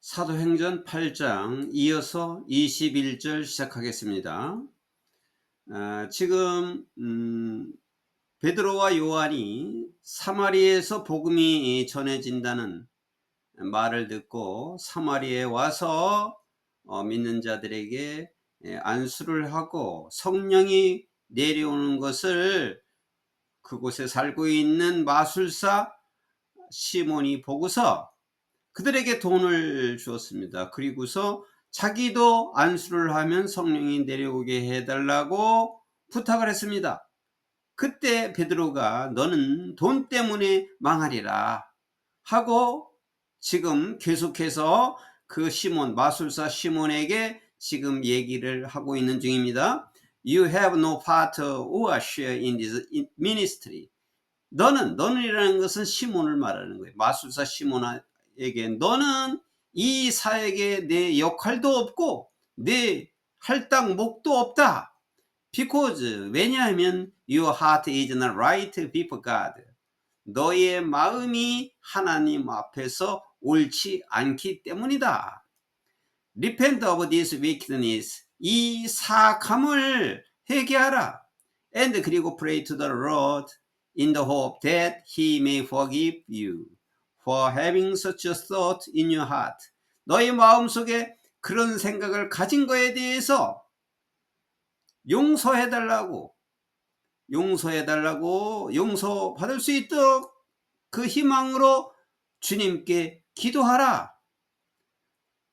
사도행전 8장 이어서 21절 시작하겠습니다. 지금 베드로와 요한이 사마리아에서 복음이 전해진다는 말을 듣고 사마리아에 와서 믿는 자들에게 안수를 하고 성령이 내려오는 것을 그곳에 살고 있는 마술사 시몬이 보고서 그들에게 돈을 주었습니다. 그리고서 자기도 안수를 하면 성령이 내려오게 해달라고 부탁을 했습니다. 그때 베드로가 너는 돈 때문에 망하리라 하고 지금 계속해서 그 시몬, 마술사 시몬에게 지금 얘기를 하고 있는 중입니다. You have no part or share in this ministry. 너는이라는 것은 시몬을 말하는 거예요. 마술사 시몬에게 너는 이 사역에 내 역할도 없고 내 할당 목도 없다. Because 왜냐하면 your heart is not right before God. 너의 마음이 하나님 앞에서 옳지 않기 때문이다. Repent of this wickedness. 이 사악함을 회개하라. And 그리고 pray to the Lord in the hope that he may forgive you for having such a thought in your heart. 너의 마음속에 그런 생각을 가진 거에 대해서 용서해달라고 용서받을 수 있도록 그 희망으로 주님께 기도하라.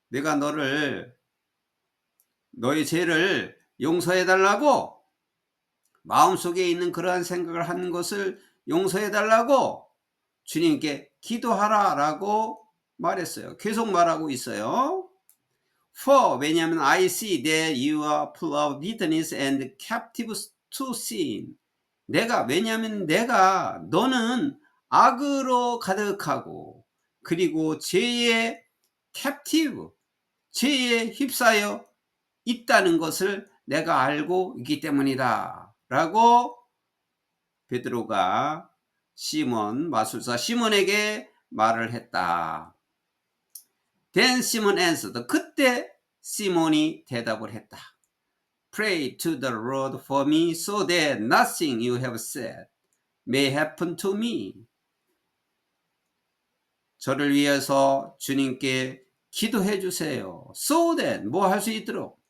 내가 너의 죄를 용서해달라고 마음속에 있는 그러한 생각을 한 것을 용서해달라고 주님께 기도하라 라고 말했어요. 계속 말하고 있어요. For 왜냐하면 I see that you are full of bitterness and captive to sin. 왜냐하면 너는 악으로 가득하고 그리고 죄에 captive, 죄에 휩싸여 있다는 것을 내가 알고 있기 때문이다 라고 베드로가 마술사 시몬에게 말을 했다. Then Simon answered. 그때 시몬이 대답을 했다. Pray to the Lord for me so that nothing you have said may happen to me. 저를 위해서 주님께 기도해 주세요. So that 뭐 할 수 있도록.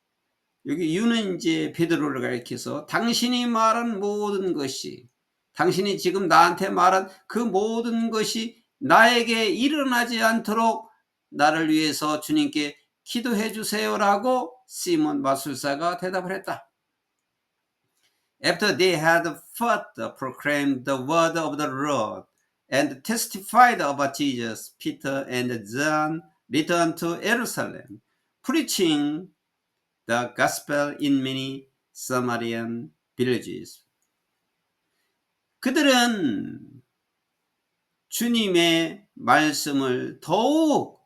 여기 you는 이제 베드로를 가리켜서 당신이 말한 모든 것이 당신이 지금 나한테 말한 그 모든 것이 나에게 일어나지 않도록 나를 위해서 주님께 기도해 주세요라고 시몬 마술사가 대답을 했다. After they had first proclaimed the word of the Lord and testified about Jesus, Peter and John returned to Jerusalem, preaching the gospel in many Samaritan villages. 그들은 주님의 말씀을 더욱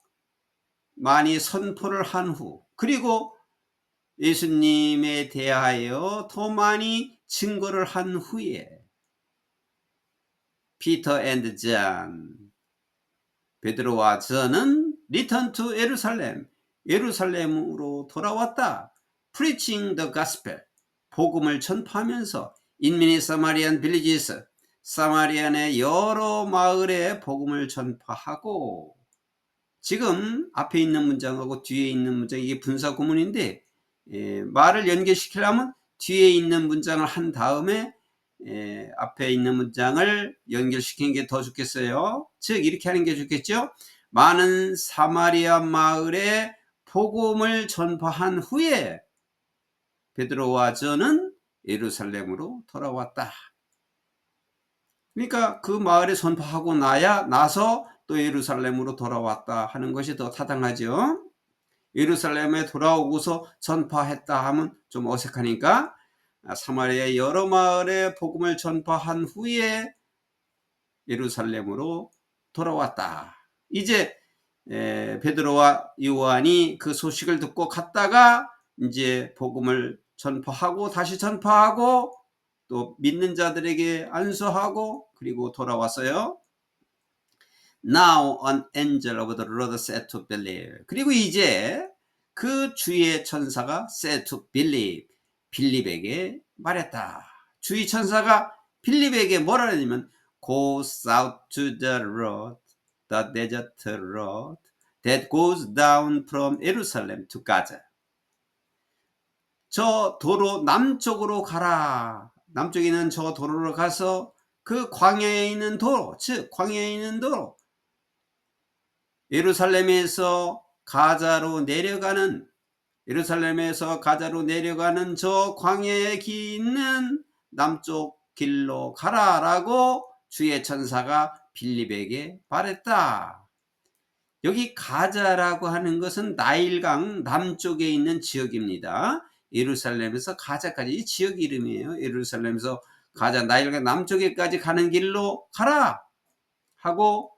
많이 선포를 한 후, 그리고 예수님에 대하여 더 많이 증거를 한 후에 피터 앤드 존, 베드로와 존은 return to 예루살렘으로 돌아왔다. Preaching the gospel, 복음을 전파하면서 in many Samaritan villages, 사마리안의 여러 마을에 복음을 전파하고 지금 앞에 있는 문장하고 뒤에 있는 문장 이게 분사 구문인데 말을 연결시키려면 뒤에 있는 문장을 한 다음에 앞에 있는 문장을 연결시키는 게 더 좋겠어요. 즉 이렇게 하는 게 좋겠죠. 많은 사마리아 마을에 복음을 전파한 후에 베드로와 저는 예루살렘으로 돌아왔다. 그러니까 그 마을에 전파하고 나서 또 예루살렘으로 돌아왔다 하는 것이 더 타당하죠. 예루살렘에 돌아오고서 전파했다 하면 좀 어색하니까 사마리아 여러 마을에 복음을 전파한 후에 예루살렘으로 돌아왔다. 이제 베드로와 요한이 그 소식을 듣고 갔다가 이제 복음을 전파하고 다시 전파하고 또 믿는 자들에게 안수하고 그리고 돌아왔어요. Now an angel of the Lord said to Believe. 그리고 이제 그 주의 천사가 said to Believe. 빌립에게 말했다. 주의 천사가 빌립에게 뭐라 하냐면 Go south to the road, the desert road that goes down from Jerusalem to Gaza. 저 도로 남쪽으로 가라. 남쪽에 있는 저 도로로 가서 그 광야에 있는 도로, 즉 광야에 있는 도로, 예루살렘에서 가자로 내려가는 저 광야에 있는 남쪽 길로 가라라고 주의 천사가 빌립에게 말했다. 여기 가자라고 하는 것은 나일강 남쪽에 있는 지역입니다. 예루살렘에서 가자까지 지역 이름이에요. 예루살렘에서 가자 나일강 남쪽에까지 가는 길로 가라 하고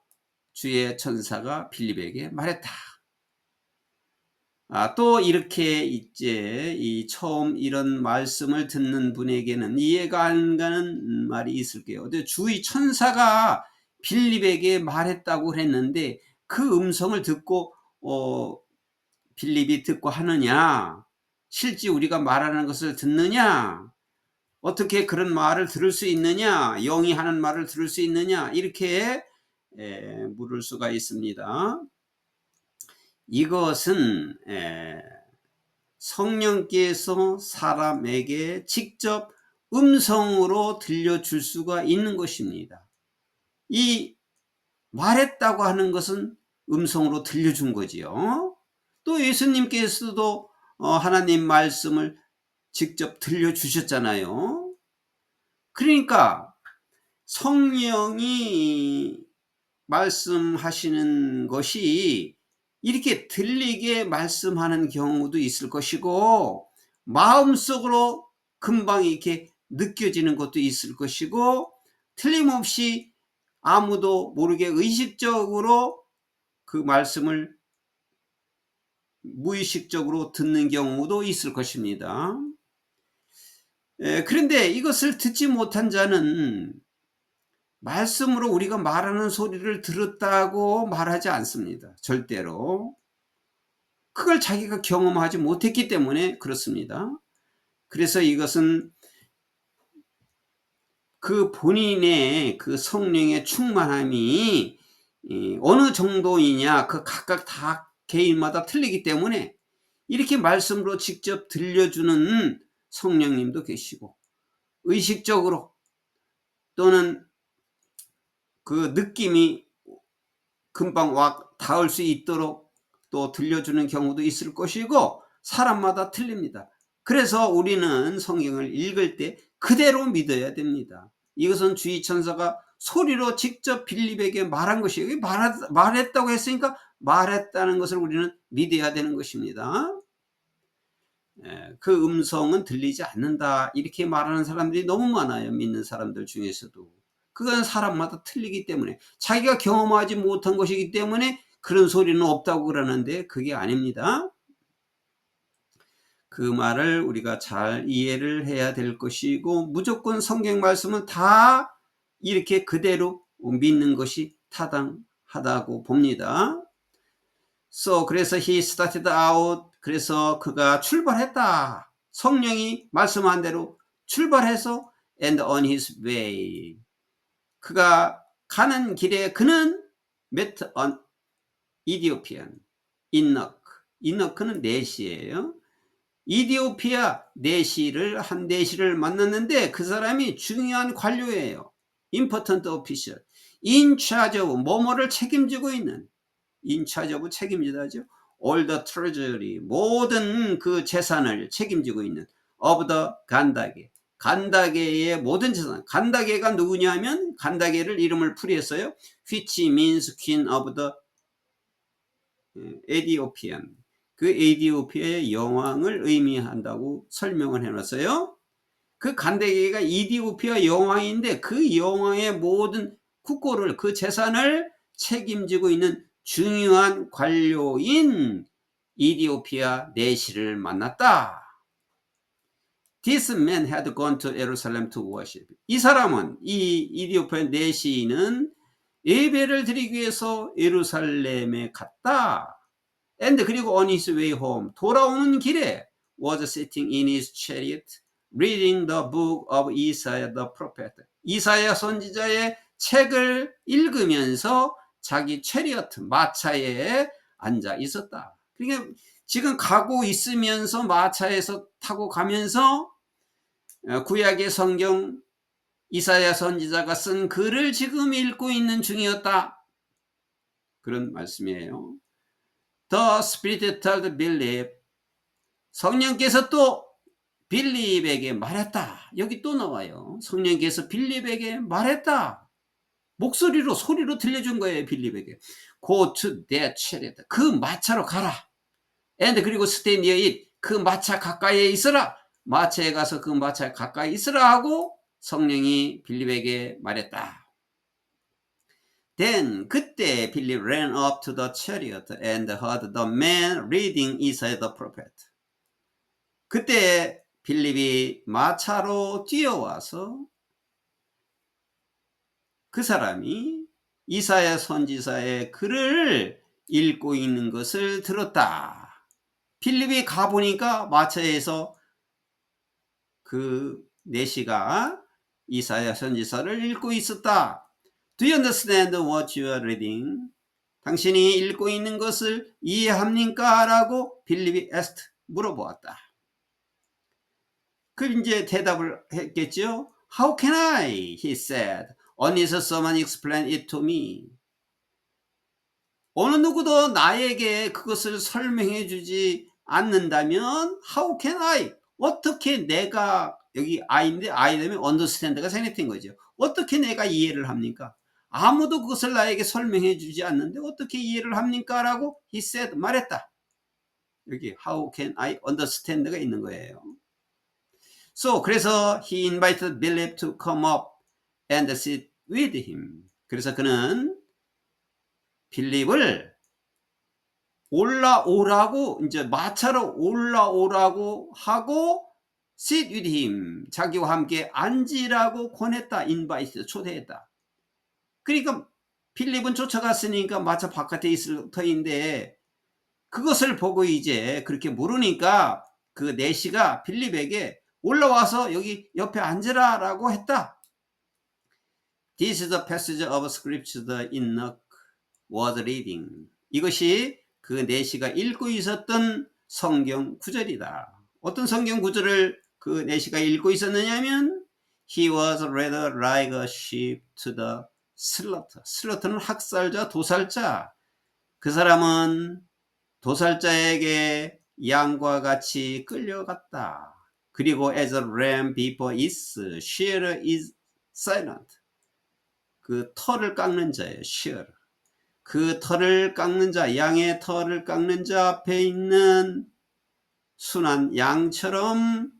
주의 천사가 빌립에게 말했다. 또 이렇게 이제 이 처음 이런 말씀을 듣는 분에게는 이해가 안 가는 말이 있을 거예요. 주의 천사가 빌립에게 말했다고 했는데 그 음성을 듣고 빌립이 듣고 하느냐, 실제 우리가 말하는 것을 듣느냐, 어떻게 그런 말을 들을 수 있느냐, 영이 하는 말을 들을 수 있느냐, 이렇게 물을 수가 있습니다. 이것은 성령께서 사람에게 직접 음성으로 들려줄 수가 있는 것입니다. 이 말했다고 하는 것은 음성으로 들려준 거지요. 또 예수님께서도 하나님 말씀을 직접 들려주셨잖아요. 그러니까 성령이 말씀하시는 것이 이렇게 들리게 말씀하는 경우도 있을 것이고 마음속으로 금방 이렇게 느껴지는 것도 있을 것이고 틀림없이 아무도 모르게 의식적으로 그 말씀을 무의식적으로 듣는 경우도 있을 것입니다. 그런데 이것을 듣지 못한 자는 말씀으로 우리가 말하는 소리를 들었다고 말하지 않습니다. 절대로. 그걸 자기가 경험하지 못했기 때문에 그렇습니다. 그래서 이것은 그 본인의 그 성령의 충만함이 어느 정도이냐, 그 각각 다 개인마다 틀리기 때문에 이렇게 말씀으로 직접 들려주는 성령님도 계시고, 의식적으로 또는 그 느낌이 금방 닿을 수 있도록 또 들려주는 경우도 있을 것이고, 사람마다 틀립니다. 그래서 우리는 성경을 읽을 때 그대로 믿어야 됩니다. 이것은 주의 천사가 소리로 직접 빌립에게 말한 것이에요. 말했다고 했으니까 말했다는 것을 우리는 믿어야 되는 것입니다. 그 음성은 들리지 않는다 이렇게 말하는 사람들이 너무 많아요. 믿는 사람들 중에서도. 그건 사람마다 틀리기 때문에 자기가 경험하지 못한 것이기 때문에 그런 소리는 없다고 그러는데 그게 아닙니다. 그 말을 우리가 잘 이해를 해야 될 것이고 무조건 성경 말씀은 다 이렇게 그대로 믿는 것이 타당하다고 봅니다. 그래서 he started out. 그래서 그가 출발했다. 성령이 말씀한 대로 출발해서 and on his way. 그가 가는 길에 그는 met an Ethiopian. 이너크는 내시예요. 이디오피아 한 내시를 만났는데 그 사람이 중요한 관료예요. important official. in charge of 뭐뭐를 책임지고 있는 in charge of 책임지다죠. all the treasury 모든 그 재산을 책임지고 있는 of the 간다게의 모든 재산. 간다게가 누구냐면 간다게를 이름을 풀이했어요. which means queen of the Ethiopian. 그 에디오피아의 여왕을 의미한다고 설명을 해놨어요. 그 간다게가 이디오피아 여왕인데 그 여왕의 모든 국고를 그 재산을 책임지고 있는 중요한 관료인 이디오피아 내시를 만났다. This man had gone to Jerusalem to worship. 이 사람은 이 이디오피아 내시는 예배를 드리기 위해서 예루살렘에 갔다. And 그리고 on his way home, 돌아오는 길에 was sitting in his chariot reading the book of Isaiah the prophet. 이사야 선지자의 책을 읽으면서 자기 체리어트 마차에 앉아 있었다. 그러니까 지금 가고 있으면서 마차에서 타고 가면서 구약의 성경 이사야 선지자가 쓴 글을 지금 읽고 있는 중이었다. 그런 말씀이에요. The Spirit told Philip, 성령께서 또 빌립에게 말했다. 여기 또 나와요. 성령께서 빌립에게 말했다. 목소리로 소리로 들려준 거예요. 빌립에게. Go to that chariot. 그 마차로 가라. And 그리고 stay near it. 그 마차 가까이에 있어라. 마차에 가서 그 마차 가까이 있으라 하고 성령이 빌립에게 말했다. Then 그때 빌립 ran up to the chariot and heard the man reading Isaiah the prophet. 그때 빌립이 마차로 뛰어와서 그 사람이 이사야 선지자의 글을 읽고 있는 것을 들었다. 빌립이 가보니까 마차에서 그 내시가 이사야 선지자를 읽고 있었다. Do you understand what you are reading? 당신이 읽고 있는 것을 이해합니까? 라고 빌립이 asked, 물어보았다. 그 이제 대답을 했겠죠. How can I? He said. Unless someone explain it to me. 어느 누구도 나에게 그것을 설명해 주지 않는다면 How can I? 어떻게 내가 여기 I인데 I 되면 understand가 생략된 거죠. 어떻게 내가 이해를 합니까? 아무도 그것을 나에게 설명해 주지 않는데 어떻게 이해를 합니까? 라고 he said 말했다. 여기 How can I understand가 있는 거예요. So 그래서 he invited Philip to come up and sit with him. 그래서 그는 빌립을 올라오라고 이제 마차로 올라오라고 하고 sit with him. 자기와 함께 앉으라고 권했다. invite 초대했다. 그러니까 빌립은 쫓아갔으니까 마차 바깥에 있을 터인데 그것을 보고 이제 그렇게 물으니까 그 내시가 빌립에게 올라와서 여기 옆에 앉으라 라고 했다. This is the passage of scripture the Enoch was reading. 이것이 그 내시가 읽고 있었던 성경 구절이다. 어떤 성경 구절을 그 내시가 읽고 있었느냐면 He was rather like a sheep to the slaughter. 슬러터는 학살자, 도살자. 그 사람은 도살자에게 양과 같이 끌려갔다. 그리고 as a ram before its shearer is silent. 그 털을 깎는 자예요. shearer. 그 털을 깎는 자, 양의 털을 깎는 자 앞에 있는 순한 양처럼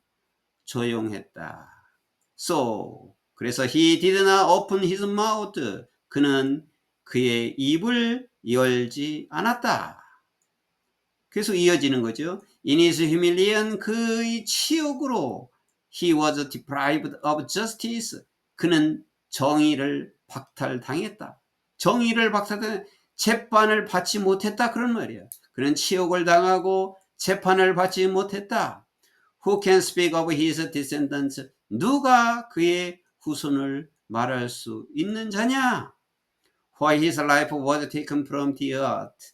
조용했다. So, 그래서 he did not open his mouth. 그는 그의 입을 열지 않았다. 그래서 이어지는 거죠. In his humiliation, 그의 치욕으로 he was deprived of justice. 그는 정의를 박탈당했다. 정의를 박탈당했다. 재판을 받지 못했다. 그런 말이에요. 그는 치욕을 당하고 재판을 받지 못했다. Who can speak of his descendants? 누가 그의 후손을 말할 수 있는 자냐? Why his life was taken from the earth.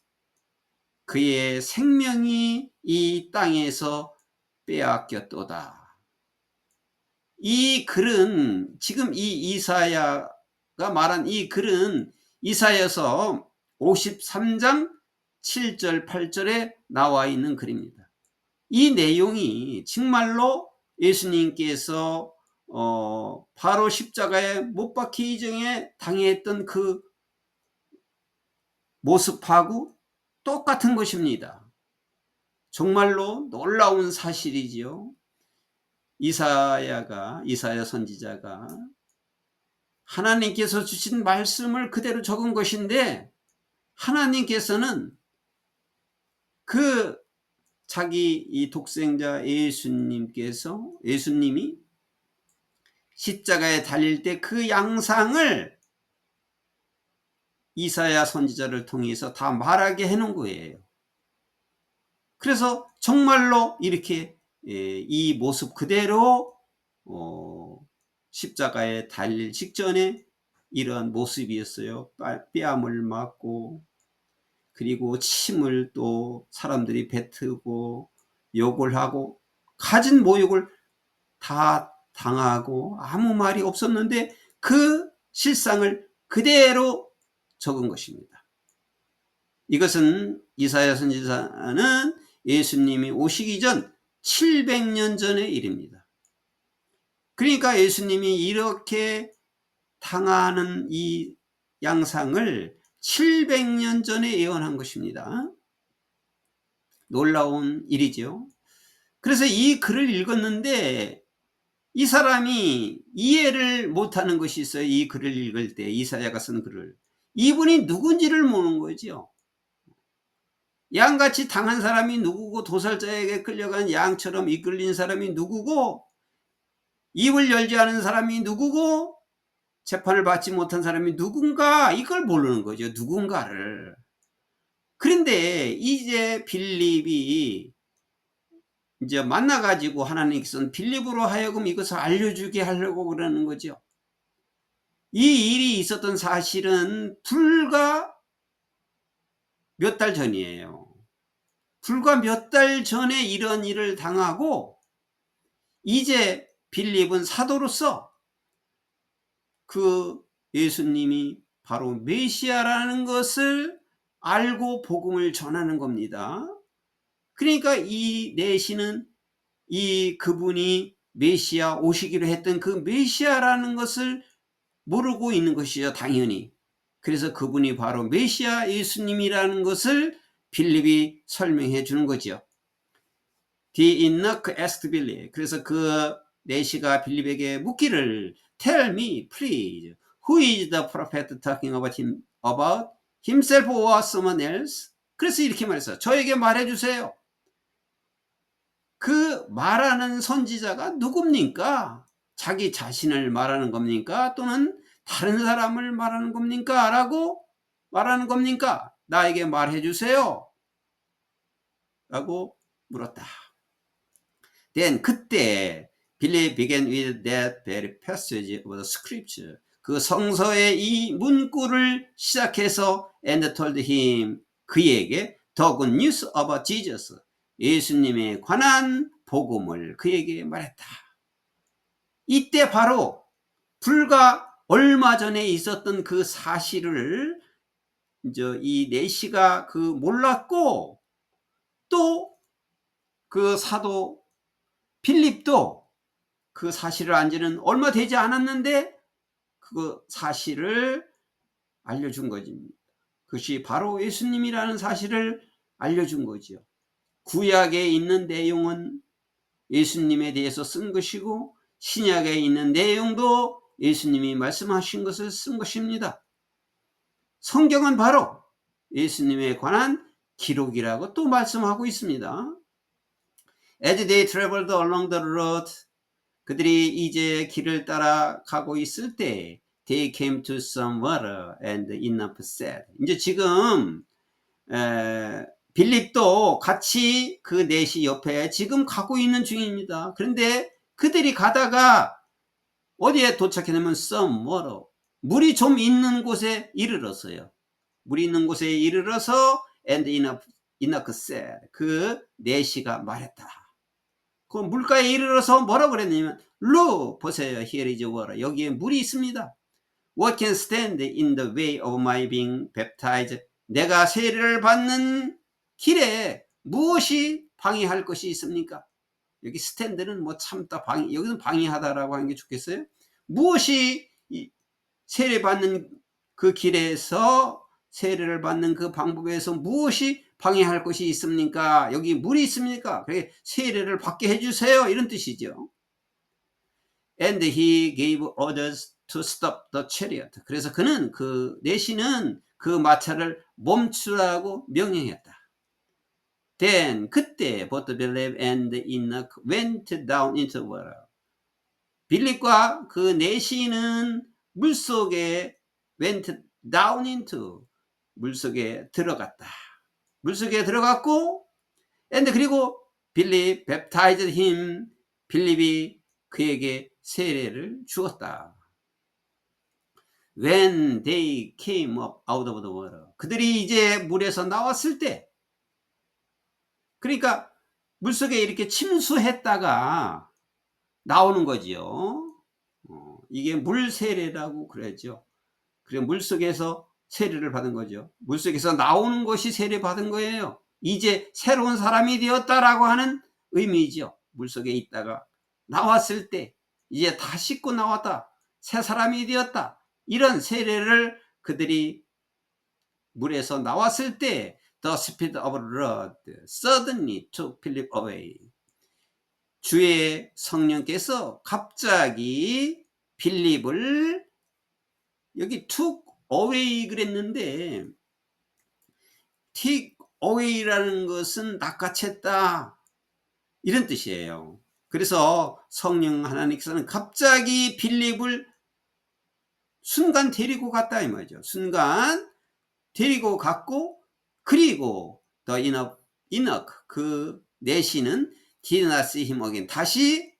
그의 생명이 이 땅에서 빼앗겼도다. 이 글은 지금 이 이사야가 말한 이 글은 이사야서 53장 7절 8절에 나와 있는 글입니다. 이 내용이 정말로 예수님께서 바로 십자가에 못 박히기 전에 당했던 그 모습하고 똑같은 것입니다. 정말로 놀라운 사실이지요. 이사야 선지자가 하나님께서 주신 말씀을 그대로 적은 것인데 하나님께서는 그 자기 이 독생자 예수님이 십자가에 달릴 때 그 양상을 이사야 선지자를 통해서 다 말하게 해놓은 거예요. 그래서 정말로 이렇게 이 모습 그대로 십자가에 달릴 직전에 이러한 모습이었어요. 뺨을 맞고, 그리고 침을 또 사람들이 뱉고 욕을 하고 가진 모욕을 다 당하고 아무 말이 없었는데 그 실상을 그대로 적은 것입니다. 이것은 이사야 선지자는 예수님이 오시기 전 700년 전의 일입니다. 그러니까 예수님이 이렇게 당하는 이 양상을 700년 전에 예언한 것입니다. 놀라운 일이죠. 그래서 이 글을 읽었는데 이 사람이 이해를 못하는 것이 있어요. 이 글을 읽을 때, 이사야가 쓴 글을. 이분이 누군지를 모르는 거죠. 양같이 당한 사람이 누구고, 도살자에게 끌려간 양처럼 이끌린 사람이 누구고, 입을 열지 않은 사람이 누구고, 재판을 받지 못한 사람이 누군가, 이걸 모르는 거죠. 누군가를. 그런데 이제 빌립이 이제 만나가지고 하나님께서는 빌립으로 하여금 이것을 알려주게 하려고 그러는 거죠. 이 일이 있었던 사실은 불과 몇 달 전이에요. 불과 몇 달 전에 이런 일을 당하고 이제 빌립은 사도로서 그 예수님이 바로 메시아라는 것을 알고 복음을 전하는 겁니다. 그러니까 이 내시는 이 그분이 메시아 오시기로 했던 그 메시아라는 것을 모르고 있는 것이죠, 당연히. 그래서 그분이 바로 메시아 예수님이라는 것을 빌립이 설명해 주는 거죠. The Enoch asked Philip. 그래서 그 내시가 빌립에게 묻기를 Tell me, please, who is the prophet talking about himself or someone else? 그래서 이렇게 말했어요. 저에게 말해주세요. 그 말하는 선지자가 누굽니까? 자기 자신을 말하는 겁니까? 또는 다른 사람을 말하는 겁니까? 라고 말하는 겁니까? 나에게 말해주세요. 라고 물었다. Then 그때 Philip began with that very passage of the scripture. 그 성서의 이 문구를 시작해서 and told him, 그에게 the good news about Jesus, 예수님에 관한 복음을 그에게 말했다. 이때 바로 불과 얼마 전에 있었던 그 사실을 이제 이 내시가 그 몰랐고, 또 그 사도 빌립도 그 사실을 안 지는 얼마 되지 않았는데 그 사실을 알려준 거지. 그것이 바로 예수님이라는 사실을 알려준 거죠. 구약에 있는 내용은 예수님에 대해서 쓴 것이고 신약에 있는 내용도 예수님이 말씀하신 것을 쓴 것입니다. 성경은 바로 예수님에 관한 기록이라고 또 말씀하고 있습니다. As they traveled along the road, 그들이 이제 길을 따라 가고 있을 때 they came to some water and enough said. 이제 지금 빌립도 같이 그 넷이 옆에 지금 가고 있는 중입니다. 그런데 그들이 가다가 어디에 도착했냐면 some water, 물이 좀 있는 곳에 이르렀어요. 물이 있는 곳에 이르러서 and enough said. 그 넷이가 말했다. 그 물가에 이르러서 뭐라고 그랬냐면 Look, 보세요. Here is water. 여기에 물이 있습니다. What can stand in the way of my being baptized? 내가 세례를 받는 길에 무엇이 방해할 것이 있습니까? 여기 스탠드는 뭐 참다 방해, 여기는 방해하다라고 하는 게 좋겠어요? 무엇이 세례 받는 그 길에서 세례를 받는 그 방법에서 무엇이 방해할 것이 있습니까? 여기 물이 있습니까? 그래 세례를 받게 해주세요. 이런 뜻이죠. And he gave orders to stop the chariot. 그래서 그는 그 내시는 그 마차를 멈추라고 명령했다. Then 그때 both Philip and Enoch went down into the water. 빌립과 그 내시는 물속에 went down into, 물속에 들어갔다. 물속에 들어갔고, 그리고 빌립 baptized him. 빌립이 그에게 세례를 주었다. When they came up out of the water. 그들이 이제 물에서 나왔을 때, 그러니까 물속에 이렇게 침수했다가 나오는 거지요. 이게 물세례라고 그러죠. 그리고 물속에서 세례를 받은 거죠. 물속에서 나오는 것이 세례 받은 거예요. 이제 새로운 사람이 되었다라고 하는 의미죠. 물속에 있다가 나왔을 때 이제 다 씻고 나왔다. 새 사람이 되었다. 이런 세례를 그들이 물에서 나왔을 때 The Spirit of the Lord suddenly took Philip away. 주의 성령께서 갑자기 빌립을 여기 took away 그랬는데 take away라는 것은 낚아챘다 이런 뜻이에요. 그래서 성령 하나님께서는 갑자기 빌립을 순간 데리고 갔다 이 말이죠. 순간 데리고 갔고, 그리고 the Enoch 그 내시는 did not see him again. 다시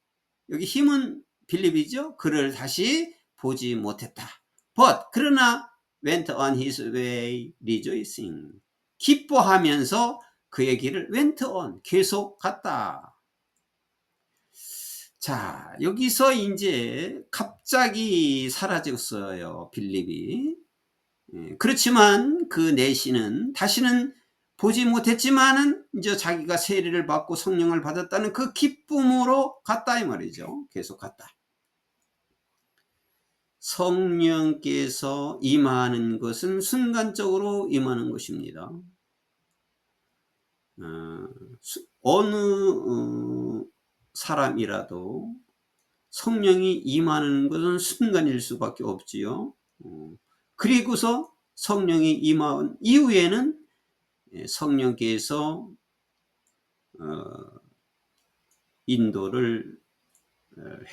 여기 힘은 빌립이죠. 그를 다시 보지 못했다. But 그러나 went on his way rejoicing. 기뻐하면서 그의 길을 went on 계속 갔다. 자, 여기서 이제 갑자기 사라졌어요. 빌립이. 그렇지만 그 내시는 다시는 보지 못했지만은 이제 자기가 세례를 받고 성령을 받았다는 그 기쁨으로 갔다 이 말이죠. 계속 갔다. 성령께서 임하는 것은 순간적으로 임하는 것입니다. 어느 사람이라도 성령이 임하는 것은 순간일 수밖에 없지요. 그리고서 성령이 임한 이후에는 성령께서 인도를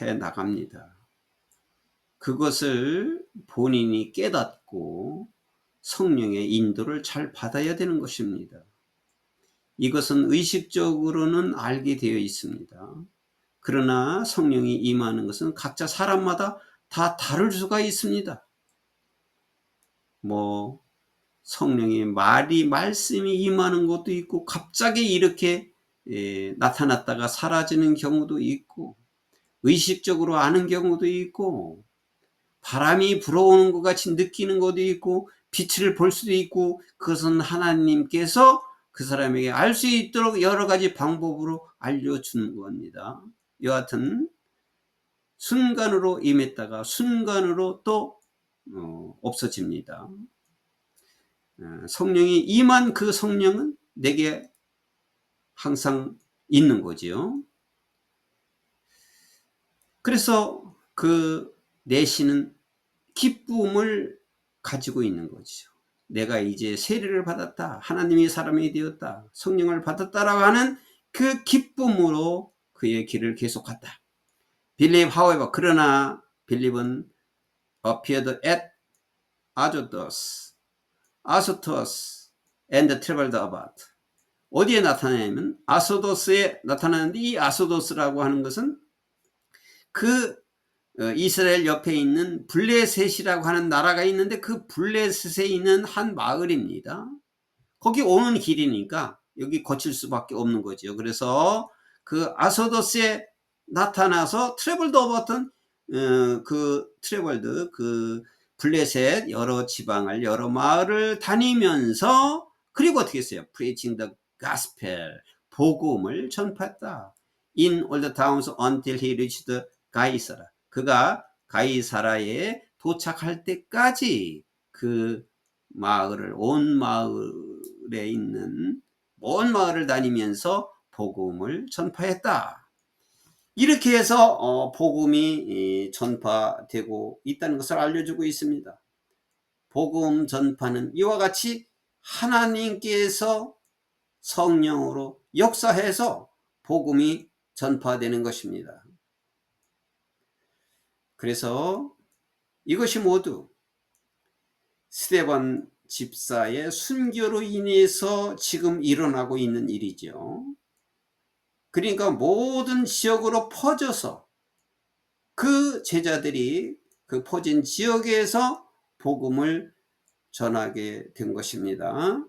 해 나갑니다. 그것을 본인이 깨닫고 성령의 인도를 잘 받아야 되는 것입니다. 이것은 의식적으로는 알게 되어 있습니다. 그러나 성령이 임하는 것은 각자 사람마다 다 다를 수가 있습니다. 성령의 말씀이 임하는 것도 있고, 갑자기 이렇게 나타났다가 사라지는 경우도 있고, 의식적으로 아는 경우도 있고, 바람이 불어오는 것 같이 느끼는 것도 있고, 빛을 볼 수도 있고, 그것은 하나님께서 그 사람에게 알 수 있도록 여러 가지 방법으로 알려주는 겁니다. 여하튼 순간으로 임했다가 순간으로 또 없어집니다. 성령이 임한 그 성령은 내게 항상 있는 거지요. 그래서 그 내시는 기쁨을 가지고 있는 거죠. 내가 이제 세례를 받았다. 하나님의 사람이 되었다. 성령을 받았다라고 하는 그 기쁨으로 그의 길을 계속 갔다. 빌립, however, 그러나 빌립은 appeared at Azotus, and traveled about. 어디에 나타나냐면 아소도스에 나타나는데, 이 아소도스라고 하는 것은 그 이스라엘 옆에 있는 블레셋이라고 하는 나라가 있는데, 그 블레셋에 있는 한 마을입니다. 거기 오는 길이니까 여기 거칠 수밖에 없는 거죠. 그래서 그 아소도스에 나타나서 트래블드 어버튼 그 블레셋 여러 지방을 여러 마을을 다니면서, 그리고 어떻게 했어요? Preaching the gospel, 복음을 전파했다. In all the towns until he reached 가이사라. 그가 가이사라에 도착할 때까지 그 마을을, 온 마을에 있는 먼 마을을 다니면서 복음을 전파했다. 이렇게 해서 복음이 전파되고 있다는 것을 알려주고 있습니다. 복음 전파는 이와 같이 하나님께서 성령으로 역사해서 복음이 전파되는 것입니다. 그래서 이것이 모두 스데반 집사의 순교로 인해서 지금 일어나고 있는 일이죠. 그러니까 모든 지역으로 퍼져서 그 제자들이 그 퍼진 지역에서 복음을 전하게 된 것입니다.